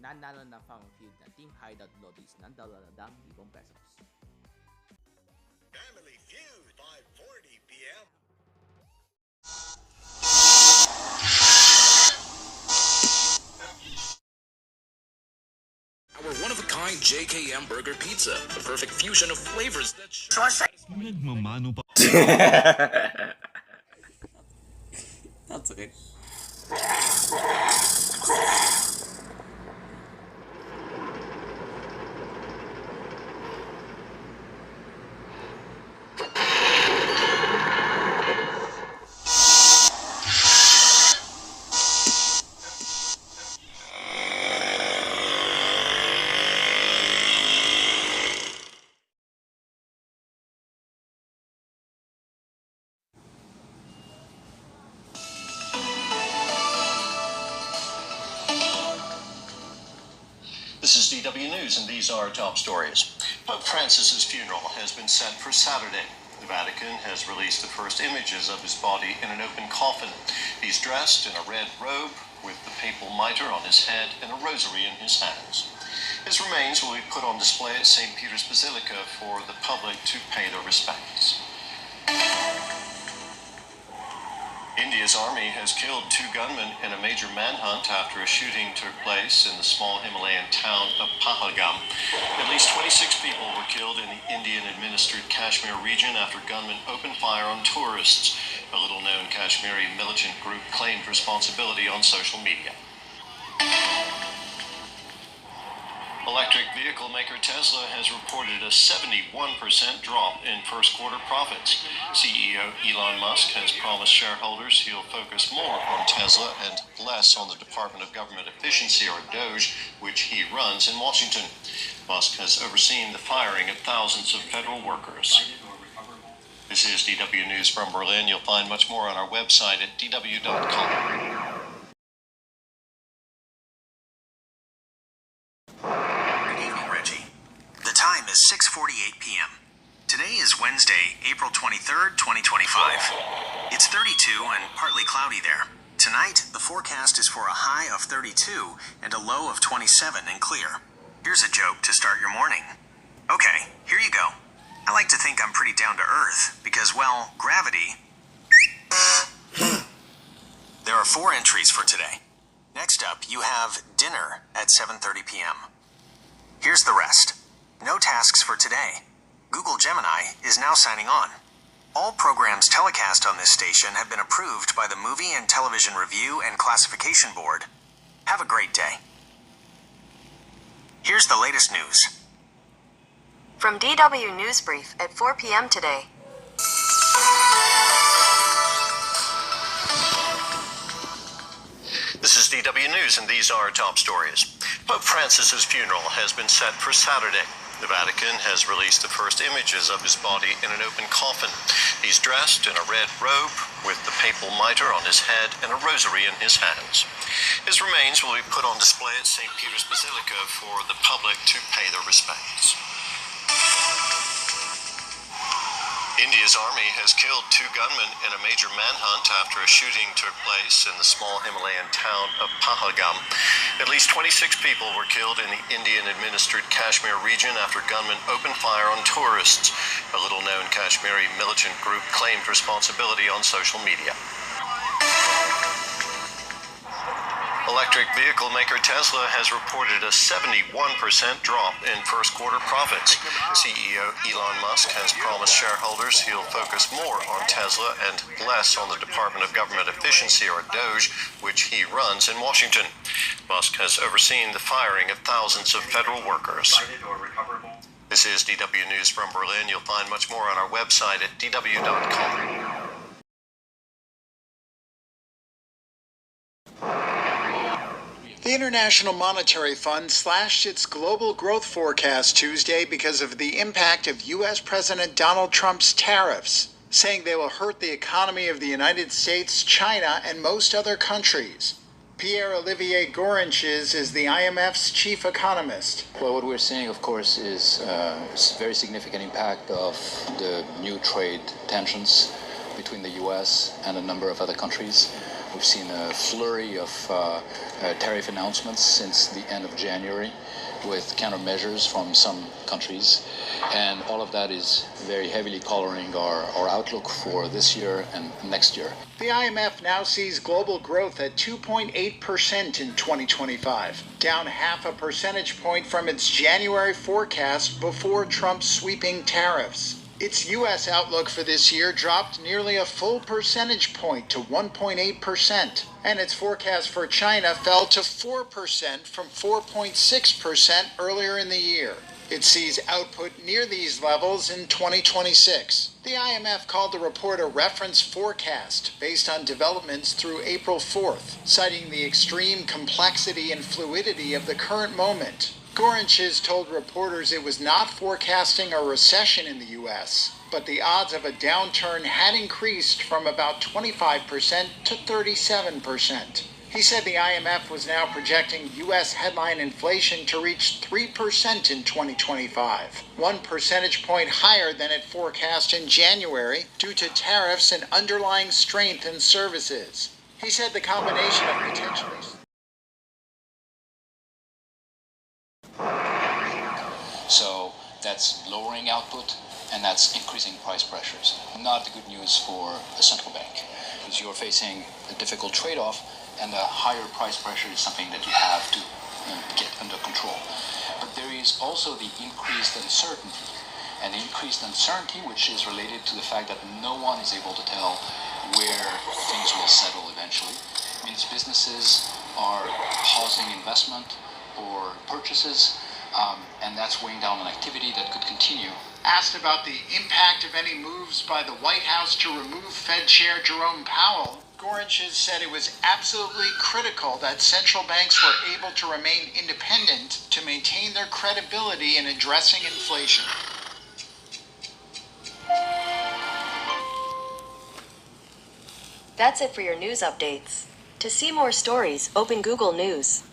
nanalo na Fang Feud na Team Hideout Lobbies ng 2,000 pesos. Family Feud, 5:40 p.m. Our one-of-a-kind JKM Burger Pizza, the perfect fusion of flavors that... Nagmamano pa. That's okay. This is DW News, and these are top stories. Pope Francis's funeral has been set for Saturday. The Vatican has released the first images of his body in an open coffin. He's dressed in a red robe with the papal mitre on his head and a rosary in his hands. His remains will be put on display at St. Peter's Basilica for the public to pay their respects. India's army has killed 2 gunmen in a major manhunt after a shooting took place in the small Himalayan town of Pahalgam. At least 26 people were killed in the Indian-administered Kashmir region after gunmen opened fire on tourists. A little-known Kashmiri militant group claimed responsibility on social media. Electric vehicle maker Tesla has reported a 71% drop in first quarter profits. CEO Elon Musk has promised shareholders he'll focus more on Tesla and less on the Department of Government Efficiency, or DOGE, which he runs in Washington. Musk has overseen the firing of thousands of federal workers. This is DW News from Berlin. You'll find much more on our website at dw.com. The time is 6:48 p.m. Today is Wednesday, April 23rd, 2025. It's 32 and partly cloudy there. Tonight, the forecast is for a high of 32 and a low of 27 and clear. Here's a joke to start your morning. Okay, here you go. I like to think I'm pretty down to earth because, well, gravity... There are 4 entries for today. Next up, you have dinner at 7:30 p.m. Here's the rest. No tasks for today. Google Gemini is now signing on. All programs telecast on this station have been approved by the Movie and Television Review and Classification Board. Have a great day. Here's the latest news. From DW News Brief at 4 p.m. today. This is DW News, and these are top stories. Pope Francis's funeral has been set for Saturday. The Vatican has released the first images of his body in an open coffin. He's dressed in a red robe with the papal mitre on his head and a rosary in his hands. His remains will be put on display at St. Peter's Basilica for the public to pay their respects. India's army has killed 2 gunmen in a major manhunt after a shooting took place in the small Himalayan town of Pahalgam. At least 26 people were killed in the Indian-administered Kashmir region after gunmen opened fire on tourists. A little-known Kashmiri militant group claimed responsibility on social media. Electric vehicle maker Tesla has reported a 71% drop in first quarter profits. CEO Elon Musk has promised shareholders he'll focus more on Tesla and less on the Department of Government Efficiency, or DOGE, which he runs in Washington. Musk has overseen the firing of thousands of federal workers. This is DW News from Berlin. You'll find much more on our website at dw.com. The International Monetary Fund slashed its global growth forecast Tuesday because of the impact of U.S. President Donald Trump's tariffs, saying they will hurt the economy of the United States, China, and most other countries. Pierre-Olivier Gorinches is the IMF's chief economist. Well, what we're seeing, of course, is a very significant impact of the new trade tensions between the U.S. and a number of other countries. We've seen a flurry of tariff announcements since the end of January, with countermeasures from some countries, and all of that is very heavily coloring our outlook for this year and next year. The IMF now sees global growth at 2.8% in 2025, down half a percentage point from its January forecast before Trump's sweeping tariffs. Its U.S. outlook for this year dropped nearly a full percentage point to 1.8%, and its forecast for China fell to 4% from 4.6% earlier in the year. It sees output near these levels in 2026. The IMF called the report a reference forecast based on developments through April 4th, citing the extreme complexity and fluidity of the current moment. Gorinches told reporters it was not forecasting a recession in the U.S., but the odds of a downturn had increased from about 25% to 37%. He said the IMF was now projecting U.S. headline inflation to reach 3% in 2025, 1 percentage point higher than it forecast in January due to tariffs and underlying strength in services. He said the combination of potentially... So that's lowering output and that's increasing price pressures. Not the good news for the central bank, because you're facing a difficult trade-off, and a higher price pressure is something that you have to get under control. But there is also the increased uncertainty, and the increased uncertainty which is related to the fact that no one is able to tell where things will settle eventually. It means businesses are pausing investment or purchases, and that's weighing down on activity that could continue. Asked about the impact of any moves by the White House to remove Fed Chair Jerome Powell, Gorinches said it was absolutely critical that central banks were able to remain independent to maintain their credibility in addressing inflation. That's it for your news updates. To see more stories, open Google News.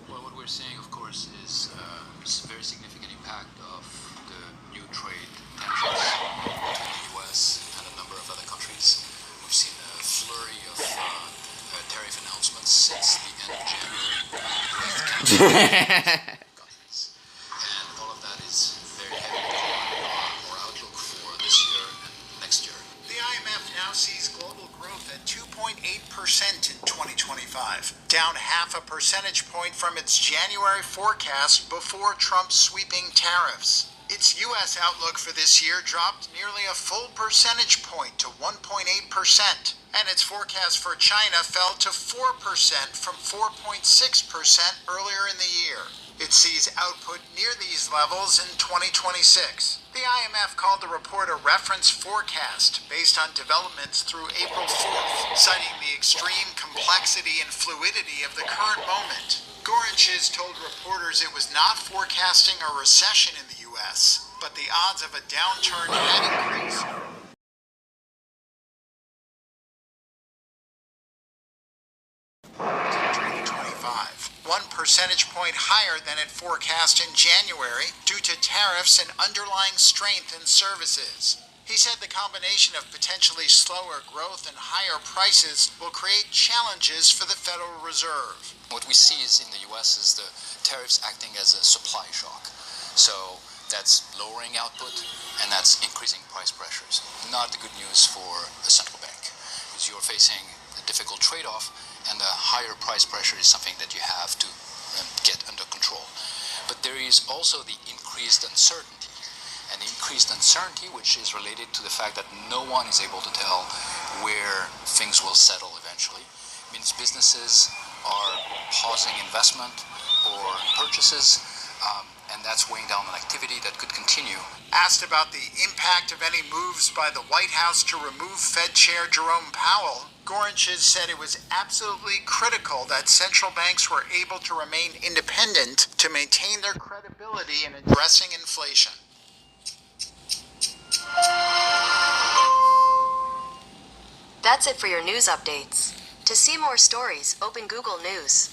Well, what we're seeing, of course, is a very significant impact of the new trade tensions between the U.S. and a number of other countries. We've seen a flurry of tariff announcements since the end of January with countries, and all of that is very heavily coloring our outlook for this year and next year. The IMF now sees global growth at 2.8% in 2025, down half a percentage point from its January forecast before Trump's sweeping tariffs. Its U.S. outlook for this year dropped nearly a full percentage point to 1.8%, and its forecast for China fell to 4% from 4.6% earlier in the year. It sees output near these levels in 2026. The IMF called the report a reference forecast based on developments through April 4th, citing the extreme complexity and fluidity of the current moment. Gorinches told reporters it was not forecasting a recession in the U.S., but the odds of a downturn had increased. 1 percentage point higher than it forecast in January due to tariffs and underlying strength in services. He said the combination of potentially slower growth and higher prices will create challenges for the Federal Reserve. What we see is in the U.S. is the tariffs acting as a supply shock. So that's lowering output and that's increasing price pressures. Not the good news for the central bank, because you're facing a difficult trade-off, and a higher price pressure is something that you have to get under control. But there is also the increased uncertainty, and the increased uncertainty which is related to the fact that no one is able to tell where things will settle eventually. It means businesses are pausing investment or purchases, and that's weighing down on activity that could continue. Asked about the impact of any moves by the White House to remove Fed Chair Jerome Powell, Gorinches said it was absolutely critical that central banks were able to remain independent to maintain their credibility in addressing inflation. That's it for your news updates. To see more stories, open Google News.